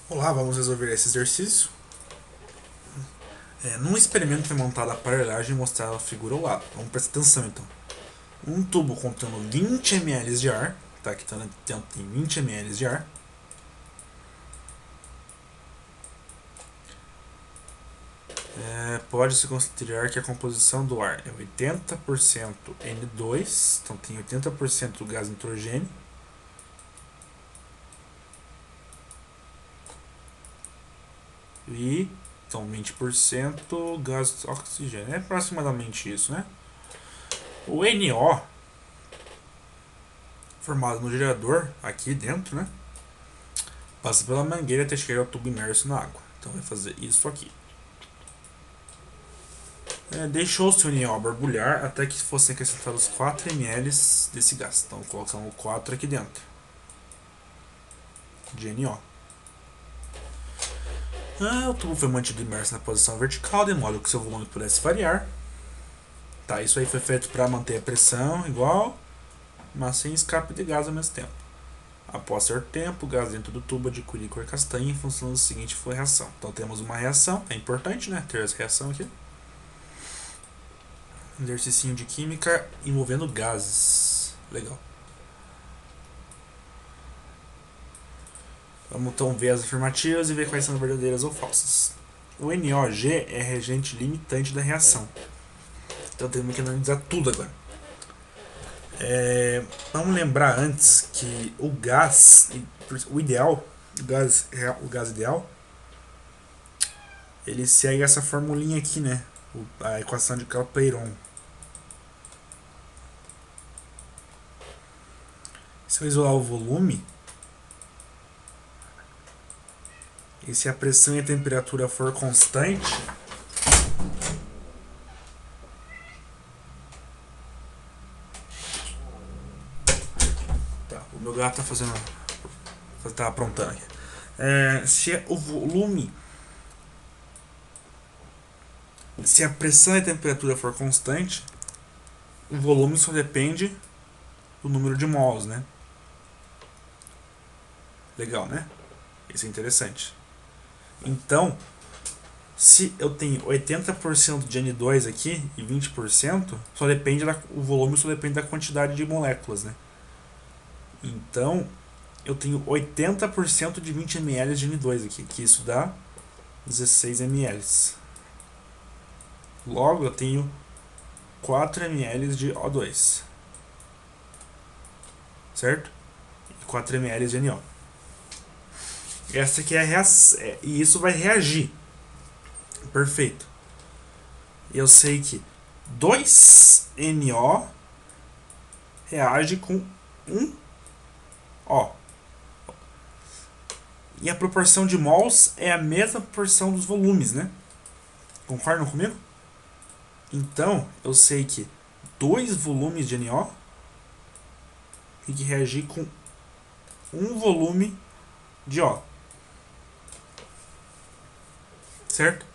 Olá, vamos resolver esse exercício. Num experimento foi montada a aparelhagem e mostrada a figura ao lado. Vamos prestar atenção então. Um tubo contendo 20 ml de ar, tá? Aqui dentro tem 20 ml de ar. Pode-se considerar que a composição do ar é 80% N2, então tem 80% do gás nitrogênio. E então 20% gás oxigênio. É aproximadamente isso, né? O NO, formado no gerador, aqui dentro, né? Passa pela mangueira até chegar ao tubo imerso na água. Então vai fazer isso aqui. Deixou-se o NO borbulhar até que fossem acrescentados 4 ml desse gás. Então colocamos 4 aqui dentro de NO. O tubo foi mantido imerso na posição vertical, de modo que seu volume pudesse variar. Tá, isso aí foi feito para manter a pressão igual, mas sem escape de gás ao mesmo tempo. Após certo tempo, o gás dentro do tubo adquiriu cor castanha em função da seguinte foi a reação. Então temos uma reação, é importante, né, ter essa reação aqui. Exercício de química envolvendo gases. Legal. Vamos então ver as afirmativas e ver quais são verdadeiras ou falsas. O NOG é reagente limitante da reação. Então temos que analisar tudo agora. Vamos lembrar antes que o gás, o ideal, o gás ideal, ele segue essa formulinha aqui, né? A equação de Clapeyron. Se eu isolar o volume, e se a pressão e a temperatura for constante, tá, o meu gato tá fazendo, tá aprontando aqui. Se o volume, se a pressão e a temperatura for constante, o volume só depende do número de mols, né? Legal, né? Isso é interessante. Então, se eu tenho 80% de N2 aqui e 20%, o volume só depende da quantidade de moléculas, né? Então, eu tenho 80% de 20 ml de N2 aqui, que isso dá 16 ml. Logo, eu tenho 4 ml de O2, certo? E 4 ml de NO. Essa aqui é a reação, e isso vai reagir. Perfeito. Eu sei que 2NO reage com 1O. E a proporção de mols é a mesma proporção dos volumes, né? Concordam comigo? Então, eu sei que 2 volumes de NO tem que reagir com 1 volume de O. Certo?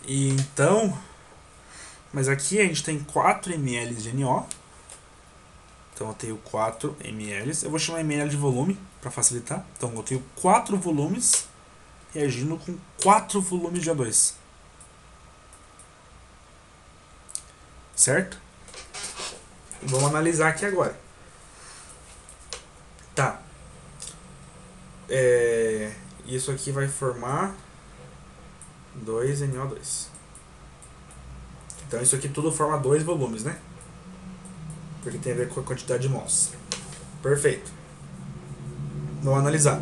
E então, mas aqui a gente tem 4 ml de NO. Então eu tenho 4 ml. Eu vou chamar ml de volume para facilitar. Então eu tenho 4 volumes reagindo com 4 volumes de O2. Certo? Vamos analisar aqui agora. Tá. Isso aqui vai formar 2NO2. Então isso aqui tudo forma 2 volumes, né? Porque tem a ver com a quantidade de mols. Perfeito. Vamos analisar.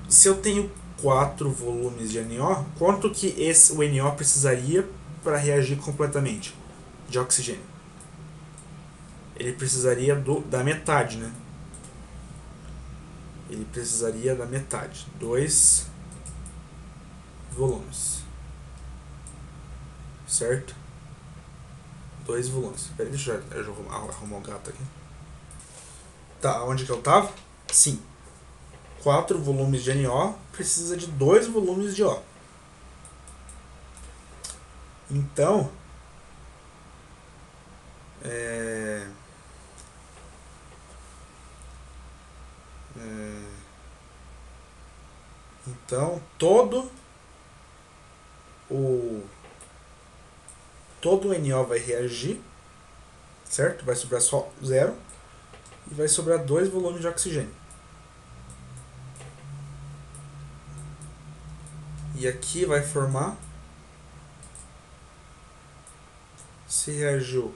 Se eu tenho 4 volumes de NO, quanto que o NO precisaria para reagir completamente de oxigênio? Ele precisaria da metade, né? Ele precisaria da metade. 2 volumes. Certo? 2 volumes. Peraí, deixa eu arrumar o gato aqui. Tá, onde que eu tava? Sim. 4 volumes de NO precisa de 2 volumes de O. Então, Então, todo o NO vai reagir, certo? Vai sobrar só 0 e vai sobrar 2 volumes de oxigênio. E aqui vai formar, se reagiu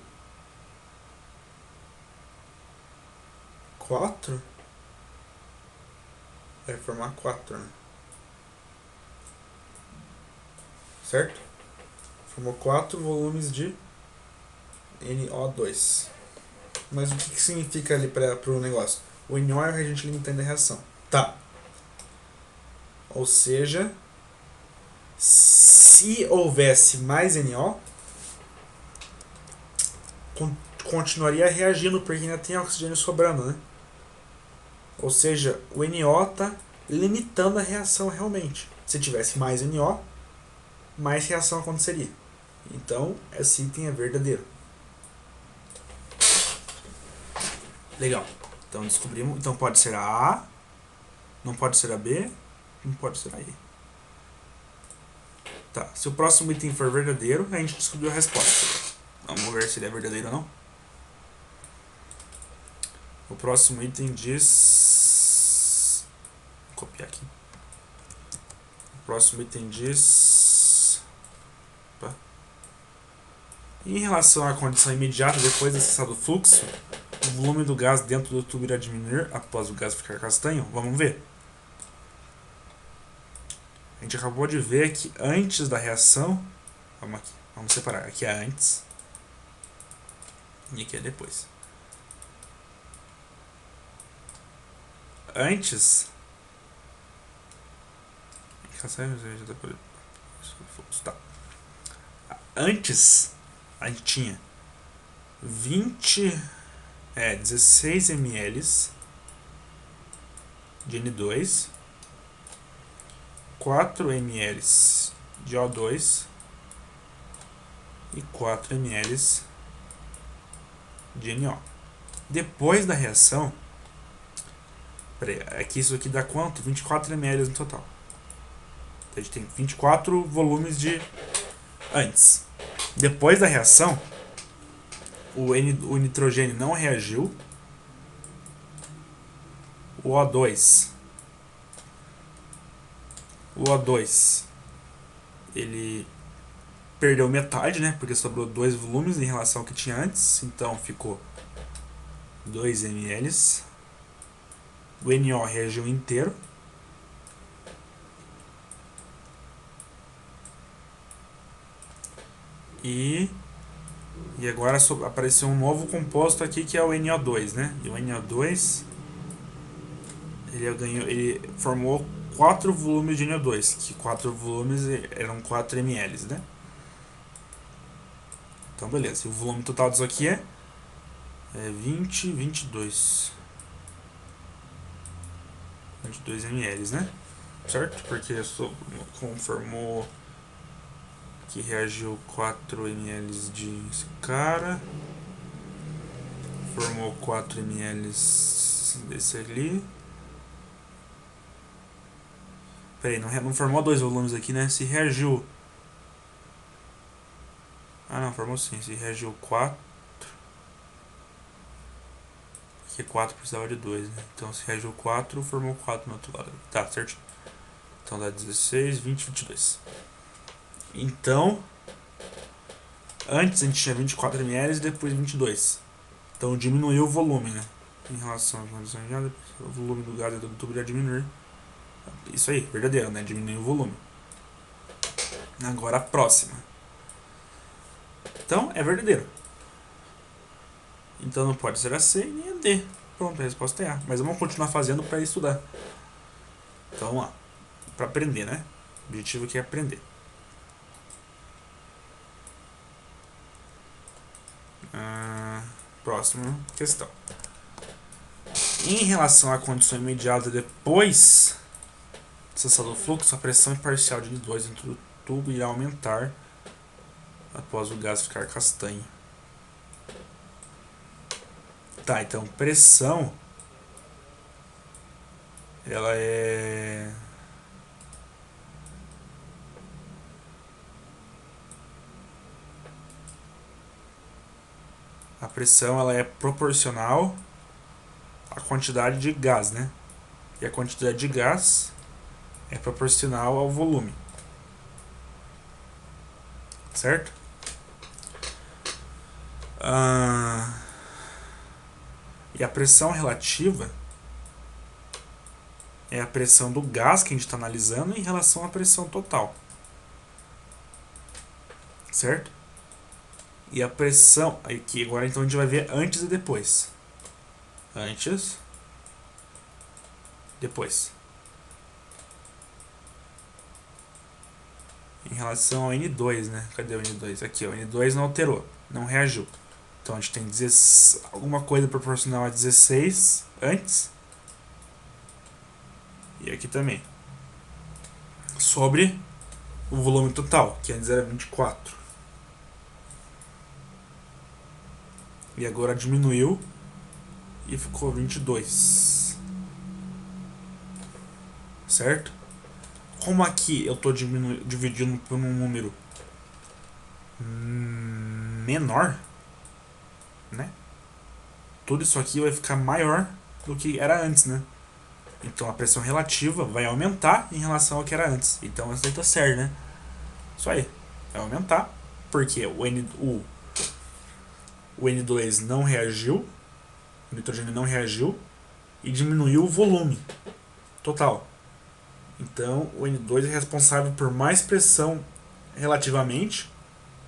4, vai formar 4, né? Certo? Formou 4 volumes de NO2. Mas o que significa ali para o negócio? O NO é o reagente limitante da reação. Tá. Ou seja, se houvesse mais NO, continuaria reagindo, porque ainda tem oxigênio sobrando, né? Ou seja, o NO está limitando a reação realmente. Se tivesse mais NO, mais reação aconteceria. Então, esse item é verdadeiro. Legal. Então descobrimos. Então pode ser a A, não pode ser a B, não pode ser a E. Tá. Se o próximo item for verdadeiro, a gente descobriu a resposta. Vamos ver se ele é verdadeiro ou não. O próximo item diz... Vou copiar aqui. O próximo item diz... Opa. Em relação à condição imediata depois de cessar o fluxo, o volume do gás dentro do tubo irá diminuir após o gás ficar castanho? Vamos ver. A gente acabou de ver que antes da reação... Vamos aqui. Vamos separar. Aqui é antes. E aqui é depois. Antes... Tá. Antes, a gente tinha 16 ml de N2, 4 ml de O2 e 4 ml de NO. Depois da reação, aqui isso aqui dá quanto? 24 ml no total. Então a gente tem 24 volumes de antes. Depois da reação, o nitrogênio não reagiu. O O2 ele perdeu metade, né? Porque sobrou 2 volumes em relação ao que tinha antes. Então ficou 2 ml. O NO reagiu inteiro. E agora apareceu um novo composto aqui que é o NO2, né? E o NO2 ele formou 4 volumes de NO2, que 4 volumes eram 4 ml, né? Então beleza, e o volume total disso aqui é 22 ml, né? Certo? Porque conformou que reagiu 4 ml de cara, formou 4 ml desse ali. Peraí, não formou 2 volumes aqui, né? Se reagiu... Ah, não, formou sim. Se reagiu 4... Porque 4 precisava de 2, né? Então se reagiu 4, formou 4 no outro lado. Tá, certinho. Então dá 16, 20, 22. Então, antes a gente tinha 24 ml e depois 22. Então diminuiu o volume, né? Em relação à condição de gás, o volume do gás dentro do tubo irá diminuir. Isso aí, verdadeiro, né? Diminuiu o volume. Agora a próxima. Então, é verdadeiro. Então não pode ser a C nem a D. Pronto, a resposta é A. Mas vamos continuar fazendo para estudar. Então vamos lá. Para aprender, né? O objetivo aqui é aprender. Próxima questão. Em relação à condição imediata depois de cessado o fluxo, a pressão parcial de N2 dentro do tubo irá aumentar após o gás ficar castanho. Tá, então pressão ela é... A pressão ela é proporcional à quantidade de gás, né? E a quantidade de gás é proporcional ao volume. Certo? E a pressão relativa é a pressão do gás que a gente está analisando em relação à pressão total. Certo? E a pressão... Aqui, agora então a gente vai ver antes e depois. Antes. Depois. Em relação ao N2, né? Cadê o N2? Aqui, o N2 não alterou. Não reagiu. Então a gente tem alguma coisa proporcional a 16 antes. E aqui também. Sobre o volume total, que antes era 24. E agora diminuiu e ficou 22. Certo? Como aqui eu estou dividindo por um número menor, né? Tudo isso aqui vai ficar maior do que era antes, né? Então a pressão relativa vai aumentar em relação ao que era antes. Então essa daí tá certo, né? Isso aí. Vai aumentar. Porque o N2 não reagiu. O nitrogênio não reagiu. E diminuiu o volume total. Então o N2 é responsável por mais pressão relativamente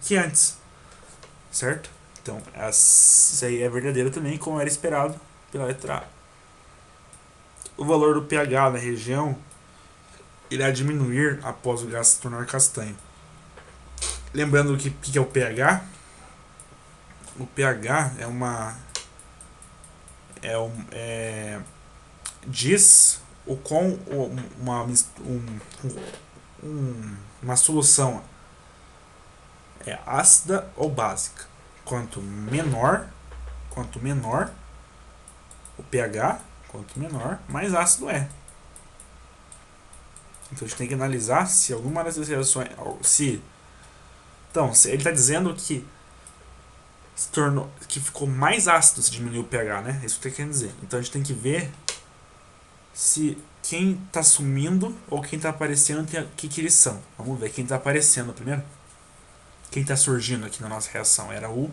que antes. Certo? Então isso aí é verdadeiro também, como era esperado pela letra A. O valor do pH na região irá diminuir após o gás se tornar castanho. Lembrando que é o pH. O pH diz o quão uma solução é ácida ou básica. Quanto menor o pH, quanto menor, mais ácido é. Então a gente tem que analisar se alguma dessas reações. Então, se ele está dizendo que se tornou, que ficou mais ácido se diminuiu o pH, né? É isso que ele quer dizer. Então a gente tem que ver se quem está sumindo ou quem está aparecendo, o que eles são. Vamos ver quem está aparecendo primeiro. Quem está surgindo aqui na nossa reação era o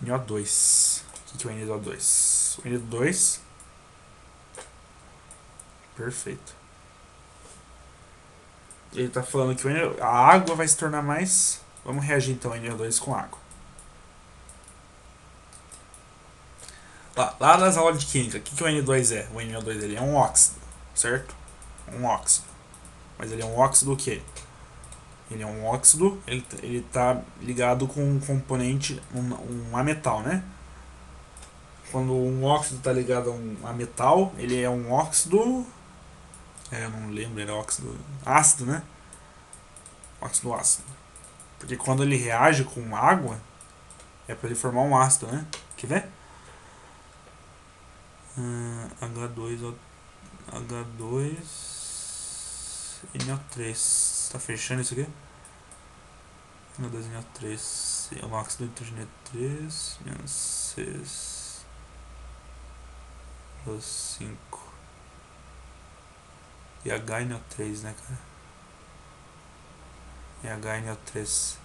NO2. O que é o NO2? O NO2. Perfeito. Ele está falando que a água vai se tornar mais. Vamos reagir então o NO2 com água. Lá nas aulas de química, o que o N2 é? O NO2 ele é um óxido, certo? Um óxido. Mas ele é um óxido o quê? Ele é um óxido, ele tá ligado com um componente, um ametal, né? Quando um óxido está ligado a metal, ele é um óxido. Eu não lembro, era óxido ácido, né? Óxido ácido. Porque quando ele reage com água, é para ele formar um ácido, né? Quer ver? H2 NO3. Tá fechando isso aqui? H2 NO3 é um óxido de nitrogênio 3 menos 6 plus 5 e HNO3, né, cara? E HNO3.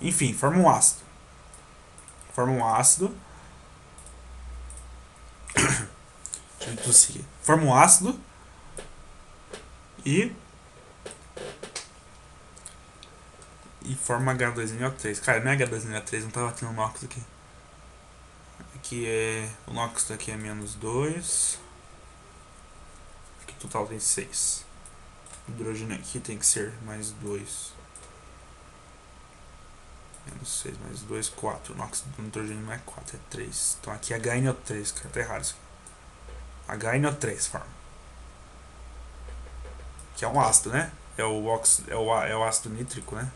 Enfim, forma um ácido. Deixa eu tossir aqui. Forma um ácido e forma H2NO3. Cara, não é H2NO3, não tá batendo o NOx aqui. Aqui é. O NOx daqui é menos 2. Aqui total tem 6. O hidrogênio aqui tem que ser mais 2. Menos 6 mais 2, 4. O NOx do nitrogênio não é 4, é 3. Então aqui é HNO3, cara, tá errado isso aqui. HNO3 forma. Que é um ácido, né? É o ácido nítrico, né?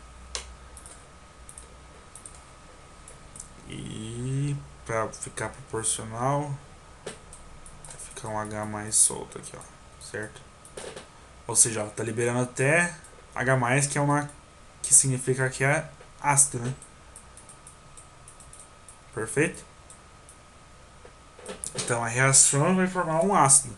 E para ficar proporcional, ficar um H mais solto aqui, ó, certo? Ou seja, ó, tá liberando até H+, que é uma que significa que é ácido, né? Perfeito? Então a reação vai formar um ácido.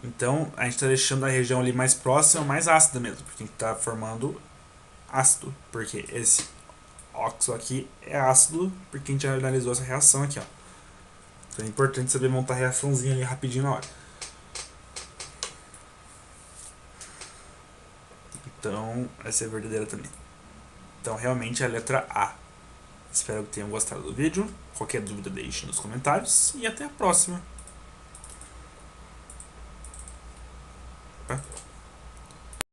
Então a gente está deixando a região ali mais próxima, mais ácida mesmo, porque a gente está formando ácido, porque esse óxido aqui é ácido, porque a gente analisou essa reação aqui, ó. Então é importante saber montar a reaçãozinha ali rapidinho na hora. Então essa é a verdadeira também. Então realmente é a letra A. Espero que tenham gostado do vídeo. Qualquer dúvida deixe nos comentários e até a próxima.